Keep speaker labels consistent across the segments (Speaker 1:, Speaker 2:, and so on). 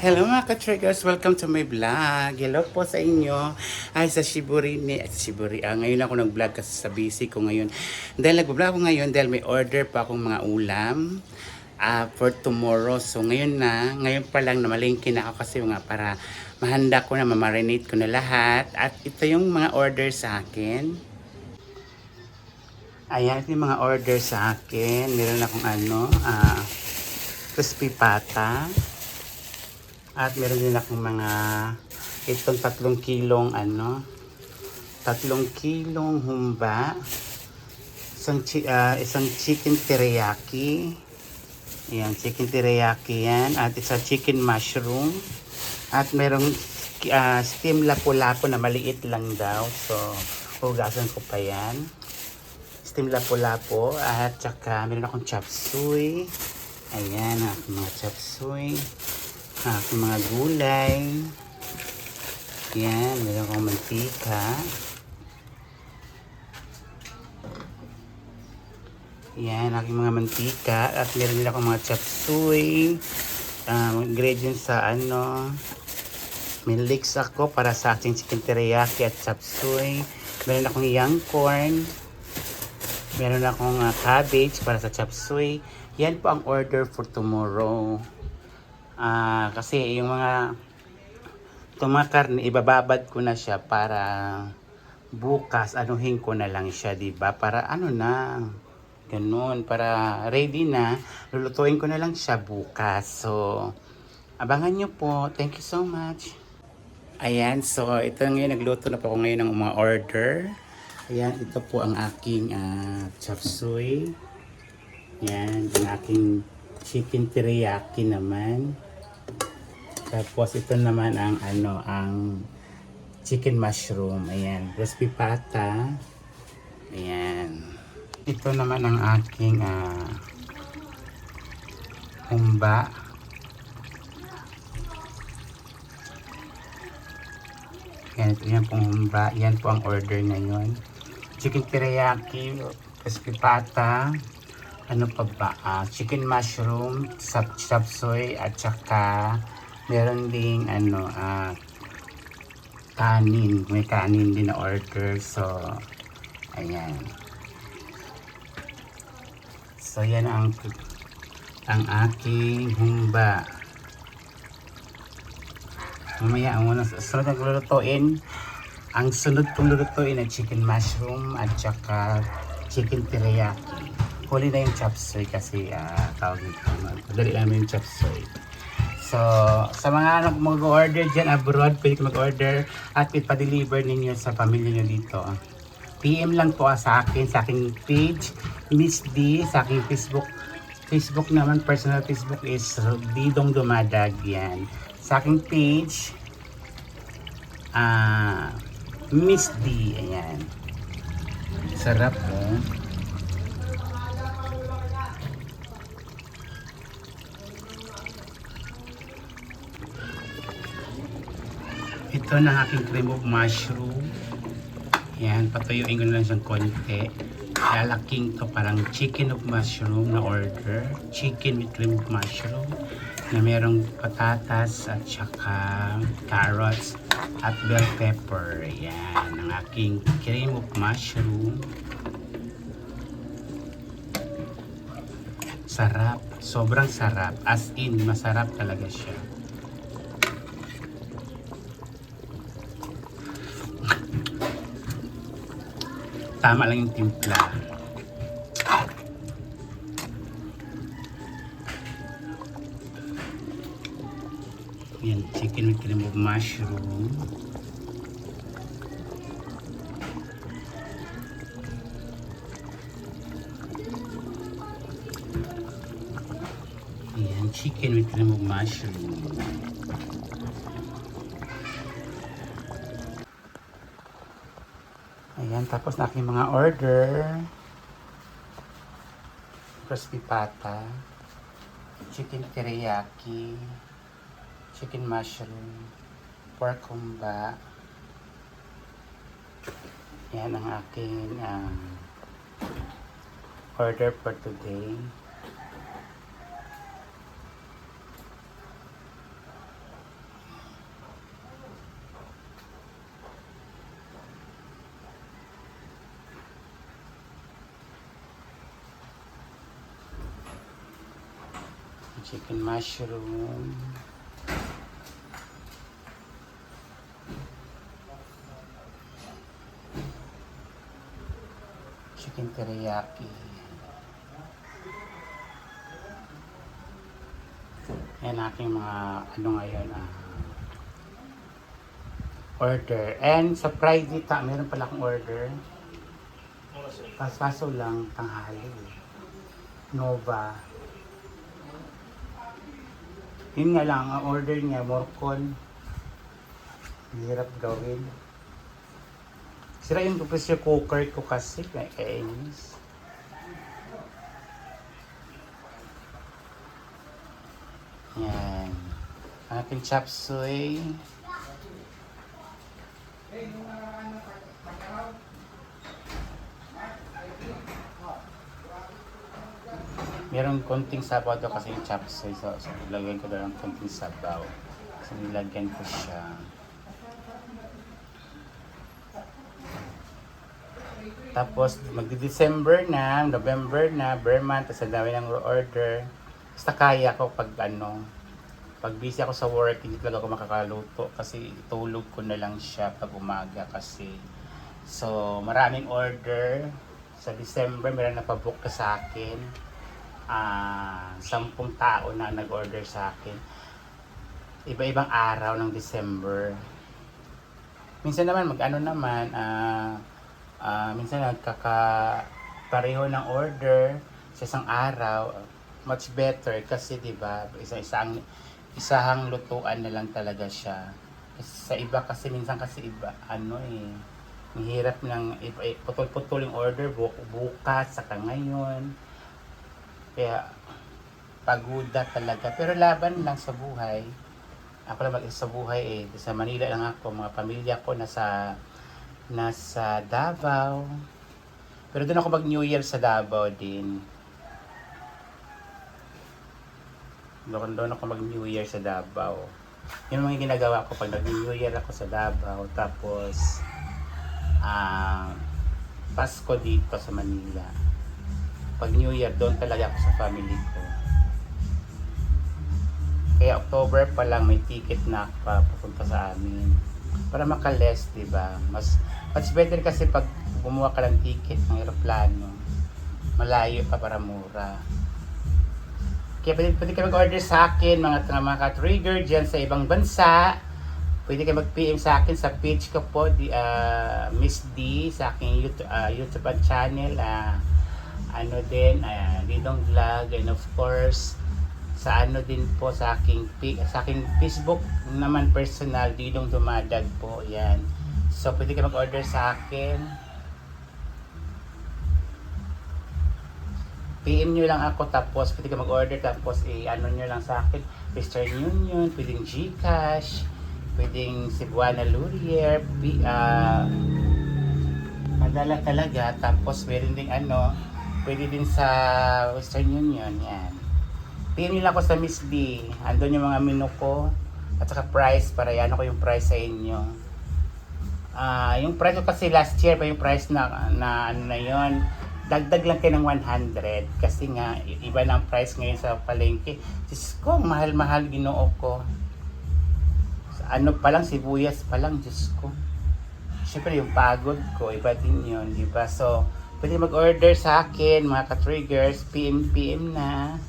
Speaker 1: Hello mga ka-triggers, welcome to my vlog. Hello po sa inyo. Ay, sa Shiburi ngayon ako nag-vlog kasi sa busy ko ngayon. Dahil nag-vlog ako ngayon dahil may order pa akong mga ulam for tomorrow. So ngayon pa lang namalingkin ako kasi nga para mahanda ko na, mamarinate ko na lahat. At ito yung mga order sa akin. Ayan, ito yung mga order sa akin. Meron akong crispy pata. At meron din akong mga itong 3 kilong tatlong kilong humba, isang chicken teriyaki. Ayan, chicken teriyaki yan. At isang chicken mushroom. At merong steam lapu-lapu na maliit lang daw. So, hugasan ko pa yan. Steam lapu-lapu. At saka meron akong chop suey. Ayan, mga chop suey. Aking mga gulay. Yan, meron akong mantika. Yan, aking mga mantika. At meron din akong mga chop suey. Ingredients sa minlix ako para sa ating chicken teriyaki at chop suey. Meron akong young corn. Meron akong cabbage para sa chop suey. Yan po ang order for tomorrow. Kasi yung mga karne, ibababad ko na siya para bukas, anuhin ko na lang siya, diba? Para ganun, para ready na, lulutuin ko na lang siya bukas. So, abangan nyo po. Thank you so much. Ayan, so ito ngayon, nagluto na po ako ngayon ng mga order. Ayan, ito po ang aking chop suey. Ayan, ang aking chicken teriyaki naman. Tapos ito naman ang ang chicken mushroom. Ayan, crispy pata. Ayan. Ito naman ang aking humba. Ayan, ito yan pong humba. Yan po ang order ngayon. Chicken teriyaki, crispy pata. Ano pa ba? Chicken mushroom, chop suey, at saka meron ding kanin. May kanin din na order. So, ayan. So, yan ang aking humba. Mamaya, ang sunod na lulutuin. Ang sunod kong lulutuin ay chicken mushroom at saka chicken teriyaki. Huli na yung chop suey kasi tawag nito. Madali lang yung chop suey. So, sa mga mag-order dyan abroad, pwede ka mag-order at ipa-deliver ninyo sa pamilya nyo dito. PM lang po sa aking page, Miss D, sa aking Facebook naman, personal Facebook is Didong Dumadag yan. Sa aking page, Miss D, ayan. Sarap po. Ito na aking cream of mushroom. Yan, patuyuin ko na lang siyang konti. Lalaking to parang chicken of mushroom na order. Chicken with cream of mushroom na merong patatas at saka carrots at bell pepper. Yan, ang aking cream of mushroom. Sarap. Sobrang sarap. As in, masarap talaga siya. Tama lang yung timpla. Yan, chicken with cream of mushroom. Yan, chicken with cream of mushroom. Ayan, tapos na aking mga order. Crispy pata, chicken teriyaki, chicken mushroom, pork humba. Yan ang aking order for today. chicken mushroom. Chicken teriyaki. Yan aking mga ano ngayon order. And sa Friday meron pala akong order. Kaso lang tanghali. Nova. Yun nga lang, ang order niya, morcon. Hirap gawin. Sira yung pressure cooker ko kasi, kainis. Yan. Ang ating chop suey. Merong konting sabaw daw kasi yung chop suey. So ilagyan ko daw ng konting sabaw. So nilagyan ko siya. Tapos magdi-December na, November na, Burman, tapos ang dami ng order. Basta kaya ko pag pag busy ako sa work, hindi talaga ako makakaluto kasi tulog ko na lang siya pag umaga kasi. So maraming order. Sa December, meron na pa-book ka sa akin. 10 tao na nag-order sa akin. Iba-ibang araw ng December. Minsan naman, minsan nagkakapareho ng order sa isang araw, much better kasi 'di ba, isang lutuan na lang talaga siya. Kasi sa iba kasi minsan mahirap ng putol-putol yung order bukas saka ngayon. Kaya paguda talaga, pero laban lang sa buhay. Ako lang mag-isa sa buhay sa Manila lang ako, mga pamilya ko nasa Davao. Pero doon ako mag-New Year sa Davao din. Doon ako mag-New Year sa Davao. Yun mga ginagawa ko pag nag-New Year ako sa Davao. Tapos, Pasko dito sa Manila. Pag New Year, doon talaga ako sa family ko. Kaya October pa lang may ticket na papunta sa amin. Para maka-less, diba? Much better kasi pag gumawa ka ng ticket ng aeroplano, malayo pa para mura. Kaya pwede kayo mag-order sa akin, mga ka-trigger dyan sa ibang bansa. Pwede kayo mag-PM sa akin sa page ko po, Miss D, sa aking YouTube channel. Didong Vlog, and of course, sa din po sa aking Facebook naman personal, Didong Dumadag po, yan. So pwede kayo mag-order sa akin. PM nyo lang ako, tapos pwede kayo mag-order, tapos nyo lang sa akin, Western Union, pwedeng GCash, pwedeng Cebuana Laurier, madala talaga. Tapos meron ding pwede din sa Western Union, yan. PM nyo lang ako sa Miss D. Andun yung mga menu ko at saka price para yan ako yung price sa inyo. Yung price ko kasi last year pa yung price na yun. Dagdag lang kayo ng 100 kasi nga iba na ang price ngayon sa palengke. Diyos ko, mahal-mahal Ginoo ko. Pa lang, sibuyas pa lang, Diyos ko. Siyempre yung pagod ko, iba din yun, di ba? So, pwede mag-order sa akin, mga ka-triggers, PM na.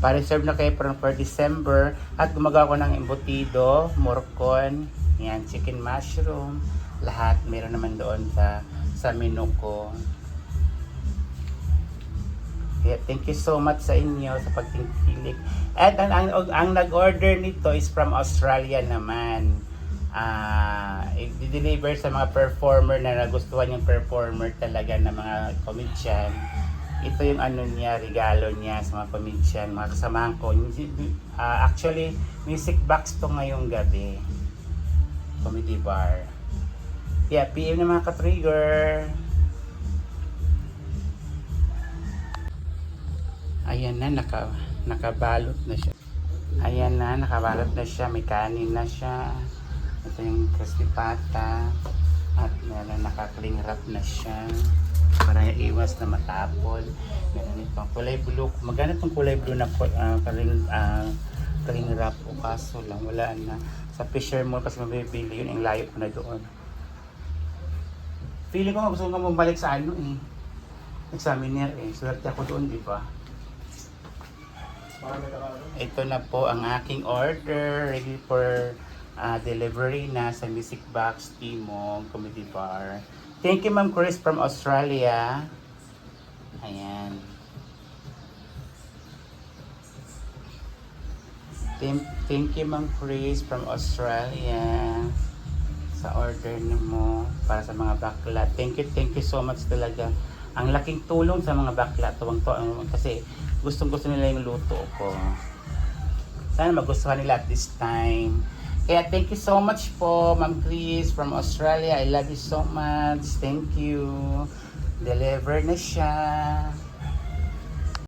Speaker 1: Pa-reserve na kayo for December. At gumagawa ko ng embutido, morcon, yan, chicken mushroom, lahat meron naman doon sa menu ko. Kaya thank you so much sa inyo sa pagtingkilik. At ang nag-order nito is from Australia naman. I-deliver sa mga performer na nagustuhan yung performer talaga na mga comedian. Ito yung regalo niya sa mga comedian, mga kasamahan ko. Actually, music box to ngayong gabi. Comedy bar. Yeah, PM na mga ka-trigger. Ayan na, nakabalot na siya. Ayan na, nakabalot na siya. May kanin na siya. Ito yung crispy pata. At naka-cling wrap na siya. para iwas na matapon. Meron ito kulay blue. Maganda itong kulay blue na kaling wrap o kaso lang wala na sa Fisher Mall kasi mabibili yun, ang layo ko na doon. Feeling ko gusto ko bumalik sa ano eh, examiner eh, swerte ako doon, di ba? Ito na po ang aking order, ready for delivery na sa Music Box Timog Comedy Bar. Thank you Ma'am Chris from Australia. Ayan. Thank you Ma'am Chris from Australia sa order mo para sa mga bakla. Thank you so much talaga. Ang laking tulong sa mga bakla. Tuwang-tuwa kasi gustong-gusto nila yung luto ko. Sana magustuhan nila at this time. Kaya thank you so much po Ma'am Chris from Australia. I love you so much. Thank you. Deliver na siya.